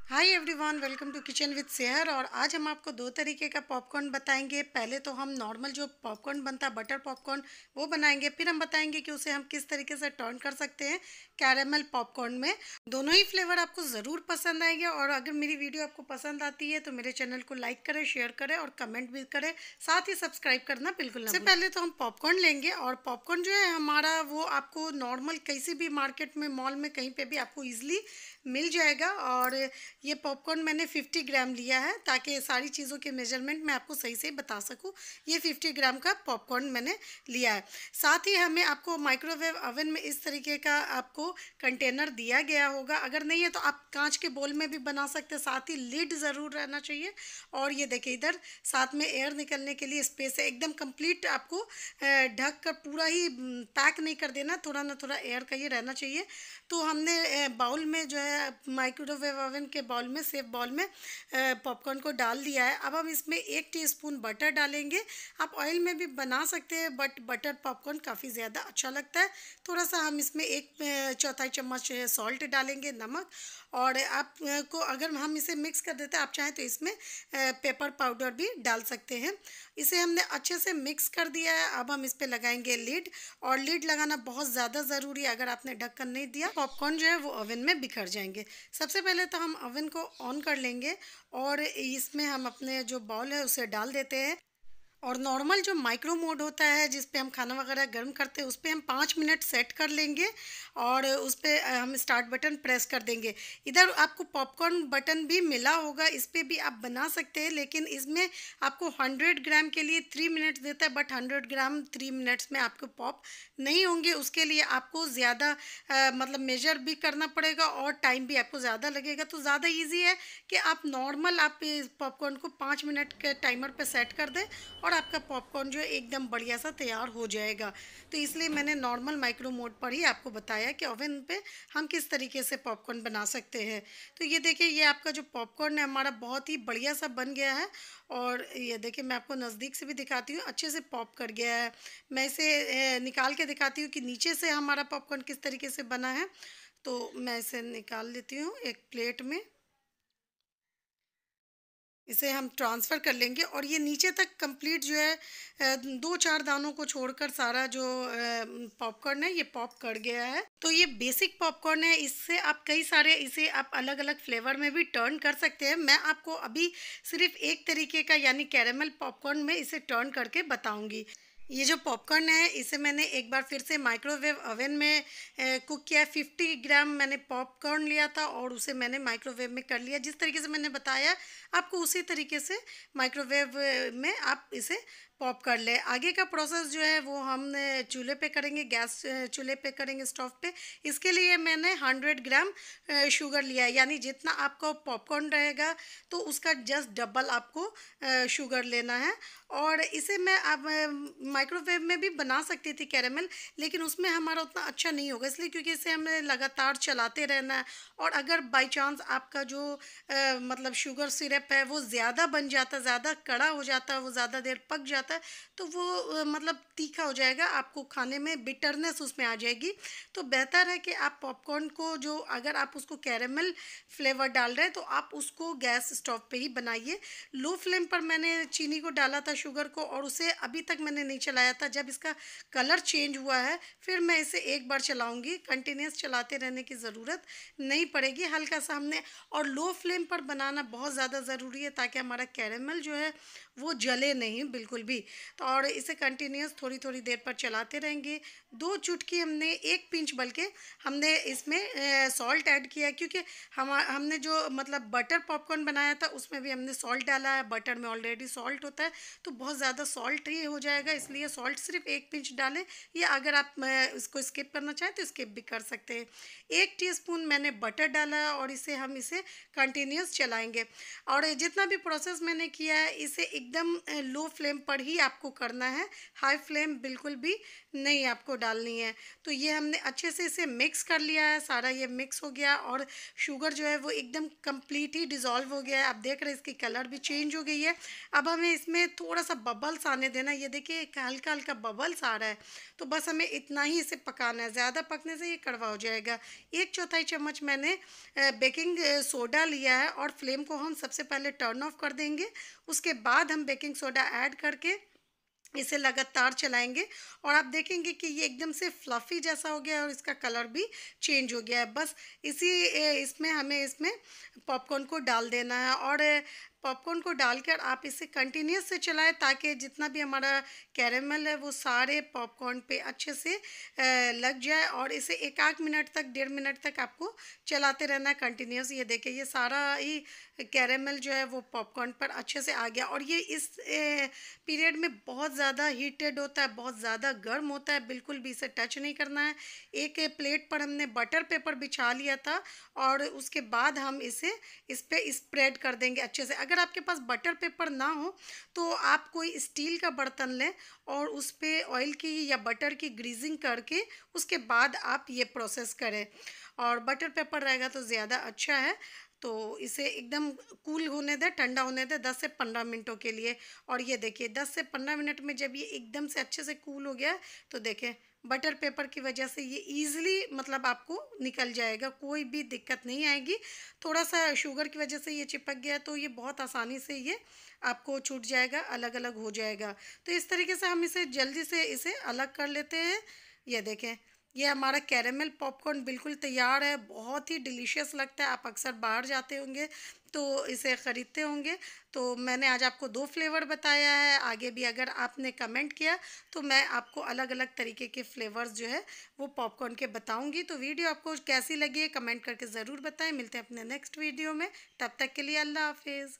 Hi everyone, welcome to kitchen with Sehar. और आज हम आपको दो तरीके का पॉपकॉर्न बताएंगे। पहले तो हम नॉर्मल जो पॉपकॉर्न बनता है बटर पॉपकॉर्न वो बनाएंगे, फिर हम बताएंगे कि उसे हम किस तरीके से टर्न कर सकते हैं कैरेमल पॉपकॉर्न में। दोनों ही फ्लेवर आपको ज़रूर पसंद आएंगे। और अगर मेरी वीडियो आपको पसंद आती है तो मेरे चैनल को लाइक करें, शेयर करें और कमेंट भी करें, साथ ही सब्सक्राइब करना बिल्कुल ना भूलें। सबसे पहले तो हम पॉपकॉर्न लेंगे, और पॉपकॉर्न जो है हमारा वो आपको नॉर्मल किसी भी मार्केट में, मॉल में, कहीं पे भी आपको ईजिली मिल जाएगा। और ये पॉपकॉर्न मैंने 50 ग्राम लिया है ताकि सारी चीज़ों के मेजरमेंट मैं आपको सही से बता सकूं। ये 50 ग्राम का पॉपकॉर्न मैंने लिया है। साथ ही हमें आपको माइक्रोवेव ओवन में इस तरीके का आपको कंटेनर दिया गया होगा। अगर नहीं है तो आप कांच के बोल में भी बना सकते हैं, साथ ही लिड ज़रूर रहना चाहिए। और ये देखिए इधर साथ में एयर निकलने के लिए स्पेस है। एकदम कंप्लीट आपको ढक कर पूरा ही पैक नहीं कर देना, थोड़ा ना थोड़ा एयर का ये रहना चाहिए। तो हमने बाउल में जो है माइक्रोवेव ओवन के बाउल में, सेफ बाउल में पॉपकॉर्न को डाल दिया है। अब हम इसमें 1 टीस्पून बटर डालेंगे। आप ऑयल में भी बना सकते हैं बट बटर पॉपकॉर्न काफ़ी ज़्यादा अच्छा लगता है। थोड़ा सा हम इसमें 1/4 चम्मच सॉल्ट डालेंगे, नमक। और आपको अगर हम इसे मिक्स कर देते हैं, आप चाहें तो इसमें पेपर पाउडर भी डाल सकते हैं। इसे हमने अच्छे से मिक्स कर दिया है। अब हम इस पर लगाएंगे लिड, और लिड लगाना बहुत ज़्यादा ज़रूरी है। अगर आपने ढक्कन नहीं दिया पॉपकॉर्न जो है वो ओवन में बिखर जाएंगे। सबसे पहले तो हम ओवन को ऑन कर लेंगे और इसमें हम अपने जो बाउल है उसे डाल देते हैं। और नॉर्मल जो माइक्रो मोड होता है जिस पे हम खाना वगैरह गर्म करते हैं, उस पर हम 5 मिनट सेट कर लेंगे और उस पर हम स्टार्ट बटन प्रेस कर देंगे। इधर आपको पॉपकॉर्न बटन भी मिला होगा, इस पर भी आप बना सकते हैं, लेकिन इसमें आपको 100 ग्राम के लिए 3 मिनट देता है, बट 100 ग्राम 3 मिनट्स में आपको पॉप नहीं होंगे। उसके लिए आपको ज़्यादा मतलब मेजर भी करना पड़ेगा और टाइम भी आपको ज़्यादा लगेगा। तो ज़्यादा ईजी है कि आप नॉर्मल आप पॉपकॉर्न को 5 मिनट के टाइमर पर सेट कर दें और आपका पॉपकॉर्न जो है एकदम बढ़िया सा तैयार हो जाएगा। तो इसलिए मैंने नॉर्मल माइक्रो मोड पर ही आपको बताया कि ओवन पे हम किस तरीके से पॉपकॉर्न बना सकते हैं। तो ये देखिए, ये आपका जो पॉपकॉर्न है हमारा बहुत ही बढ़िया सा बन गया है। और ये देखिए, मैं आपको नज़दीक से भी दिखाती हूँ, अच्छे से पॉप कर गया है। मैं इसे निकाल के दिखाती हूँ कि नीचे से हमारा पॉपकॉर्न किस तरीके से बना है। तो मैं इसे निकाल लेती हूँ एक प्लेट में। इसे हम ट्रांसफ़र कर लेंगे और ये नीचे तक कंप्लीट जो है 2-4 दानों को छोड़कर सारा जो पॉपकॉर्न है ये पॉप कर गया है। तो ये बेसिक पॉपकॉर्न है, इससे आप कई सारे इसे आप अलग अलग फ्लेवर में भी टर्न कर सकते हैं। मैं आपको अभी सिर्फ एक तरीके का यानी कैरेमल पॉपकॉर्न में इसे टर्न करके बताऊंगी। ये जो पॉपकॉर्न है इसे मैंने एक बार फिर से माइक्रोवेव ओवन में कुक किया है। 50 ग्राम मैंने पॉपकॉर्न लिया था और उसे मैंने माइक्रोवेव में कर लिया। जिस तरीके से मैंने बताया आपको उसी तरीके से माइक्रोवेव में आप इसे पॉप कर ले। आगे का प्रोसेस जो है वो हम चूल्हे पे करेंगे, गैस चूल्हे पे करेंगे, स्टोव पे। इसके लिए मैंने 100 ग्राम शुगर लिया है, यानी जितना आपका पॉपकॉर्न रहेगा तो उसका जस्ट डबल आपको शुगर लेना है। और इसे मैं अब माइक्रोवेव में भी बना सकती थी कैरेमल, लेकिन उसमें हमारा उतना अच्छा नहीं होगा, इसलिए क्योंकि इसे हमें लगातार चलाते रहना है। और अगर बाई चांस आपका जो मतलब शुगर सिरप है वो ज़्यादा बन जाता, ज़्यादा कड़ा हो जाता है, वो ज़्यादा देर पक जाता है, तो वो मतलब तीखा हो जाएगा, आपको खाने में बिटरनेस उसमें आ जाएगी। तो बेहतर है कि आप पॉपकॉर्न को जो अगर आप उसको कैरेमल फ्लेवर डाल रहे हैं तो आप उसको गैस स्टोव पे ही बनाइए। लो फ्लेम पर मैंने चीनी को डाला था, शुगर को, और उसे अभी तक मैंने नहीं चलाया था। जब इसका कलर चेंज हुआ है फिर मैं इसे एक बार चलाऊंगी। कंटिन्यूस चलाते रहने की ज़रूरत नहीं पड़ेगी, हल्का सा हमने। और लो फ्लेम पर बनाना बहुत ज़्यादा ज़रूरी है ताकि हमारा कैरेमल जो है वो जले नहीं बिल्कुल भी। तो और इसे कंटिन्यूस थोड़ी थोड़ी देर पर चलाते रहेंगे। 2 चुटकी हमने, 1 पिंच बल्कि हमने इसमें सॉल्ट ऐड किया है, क्योंकि हमने जो मतलब बटर पॉपकॉर्न बनाया था उसमें भी हमने सॉल्ट डाला है। बटर में ऑलरेडी सॉल्ट होता है तो बहुत ज़्यादा सॉल्ट ही हो जाएगा, इसलिए सॉल्ट सिर्फ 1 पिंच डालें। या अगर आप इसको स्किप करना चाहें तो स्किप भी कर सकते हैं। 1 टीस्पून मैंने बटर डाला है और हम इसे कंटिन्यूस चलाएंगे। और जितना भी प्रोसेस मैंने किया है इसे एकदम लो फ्लेम पर ही आपको करना है, हाई फ्लेम बिल्कुल भी नहीं आपको डालनी है। तो ये हमने अच्छे से इसे मिक्स कर लिया है, सारा ये मिक्स हो गया और शुगर जो है वो एकदम कंप्लीट ही डिज़ोल्व हो गया है। आप देख रहे हैं इसकी कलर भी चेंज हो गई है। अब हमें इसमें थोड़ा सा बबल्स आने देना। ये देखिए एक हल्का हल्का बबल्स आ रहा है, तो बस हमें इतना ही इसे पकाना है, ज़्यादा पकने से ये कड़वा हो जाएगा। 1/4 चम्मच मैंने बेकिंग सोडा लिया है और फ्लेम को हम सबसे पहले टर्न ऑफ कर देंगे। उसके बाद हम बेकिंग सोडा ऐड करके इसे लगातार चलाएंगे और आप देखेंगे कि ये एकदम से फ्लफ़ी जैसा हो गया है और इसका कलर भी चेंज हो गया है। बस इसमें हमें इसमें पॉपकॉर्न को डाल देना है और पॉपकॉर्न को डालकर आप इसे कंटिन्यूस से चलाएं ताकि जितना भी हमारा कैरेमल है वो सारे पॉपकॉर्न पे अच्छे से लग जाए और इसे 1 मिनट तक 1.5 मिनट तक आपको चलाते रहना है कंटिन्यूस। ये देखिए ये सारा ही कैरेमल जो है वो पॉपकॉर्न पर अच्छे से आ गया और ये इस पीरियड में बहुत ज़्यादा हीटेड होता है, बहुत ज़्यादा गर्म होता है, बिल्कुल भी इसे टच नहीं करना है। एक प्लेट पर हमने बटर पेपर बिछा लिया था और उसके बाद हम इसे इस पर स्प्रेड कर देंगे अच्छे से। अगर आपके पास बटर पेपर ना हो तो आप कोई स्टील का बर्तन लें और उस पर ऑयल की या बटर की ग्रीजिंग करके उसके बाद आप ये प्रोसेस करें, और बटर पेपर रहेगा तो ज़्यादा अच्छा है। तो इसे एकदम कूल होने दें, ठंडा होने दें 10 से 15 मिनटों के लिए। और ये देखिए 10 से 15 मिनट में जब ये एकदम से अच्छे से कूल हो गया तो देखें बटर पेपर की वजह से ये ईज़िली मतलब आपको निकल जाएगा, कोई भी दिक्कत नहीं आएगी। थोड़ा सा शुगर की वजह से ये चिपक गया तो ये बहुत आसानी से ये आपको छूट जाएगा, अलग अलग हो जाएगा। तो इस तरीके से हम इसे जल्दी से इसे अलग कर लेते हैं। ये देखें ये हमारा कैरेमल पॉपकॉर्न बिल्कुल तैयार है, बहुत ही डिलीशियस लगता है। आप अक्सर बाहर जाते होंगे तो इसे ख़रीदते होंगे। तो मैंने आज आपको 2 फ्लेवर बताया है, आगे भी अगर आपने कमेंट किया तो मैं आपको अलग अलग तरीके के फ्लेवर्स जो है वो पॉपकॉर्न के बताऊंगी। तो वीडियो आपको कैसी लगी है कमेंट करके ज़रूर बताएं। मिलते हैं अपने नेक्स्ट वीडियो में, तब तक के लिए अल्लाह हाफिज़।